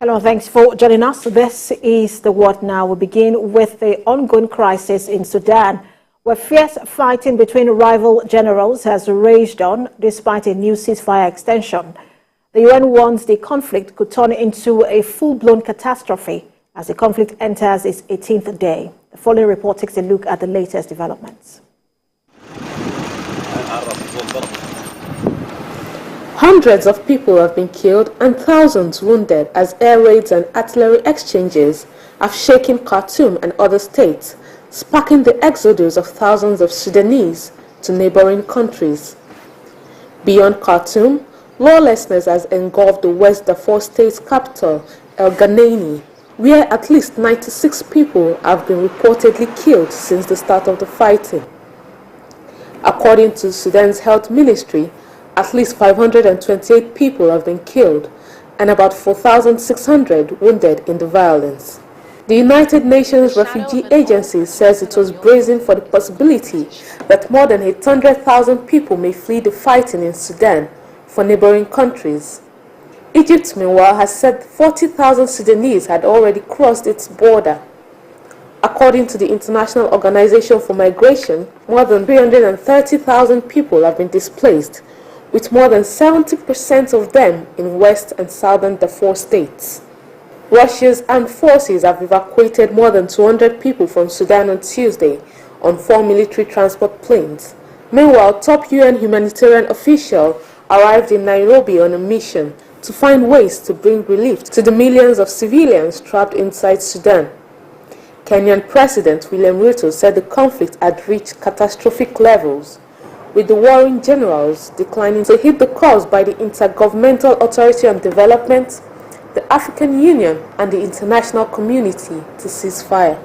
Hello, thanks for joining us. This is The What Now. We begin with the ongoing crisis in Sudan, where fierce fighting between rival generals has raged on despite a new ceasefire extension. The UN warns the conflict could turn into a full-blown catastrophe as the conflict enters its 18th day. The following report takes a look at the latest developments. Hundreds of people have been killed and thousands wounded as air raids and artillery exchanges have shaken Khartoum and other states, sparking the exodus of thousands of Sudanese to neighboring countries. Beyond Khartoum, lawlessness has engulfed the West Darfur state's capital, El Geneini, where at least 96 people have been reportedly killed since the start of the fighting. According to Sudan's health ministry, at least 528 people have been killed and about 4,600 wounded in the violence. The United Nations Refugee Agency says it was bracing for the possibility that more than 800,000 people may flee the fighting in Sudan for neighboring countries. Egypt, meanwhile, has said 40,000 Sudanese had already crossed its border. According to the International Organization for Migration, more than 330,000 people have been displaced, with more than 70% of them in West and Southern Darfur states. Russia's armed forces have evacuated more than 200 people from Sudan on Tuesday on 4 military transport planes. Meanwhile, top UN humanitarian official arrived in Nairobi on a mission to find ways to bring relief to the millions of civilians trapped inside Sudan. Kenyan President William Ruto said the conflict had reached catastrophic levels, with the warring generals declining to heed the calls by the Intergovernmental Authority on Development, the African Union and the international community to cease fire.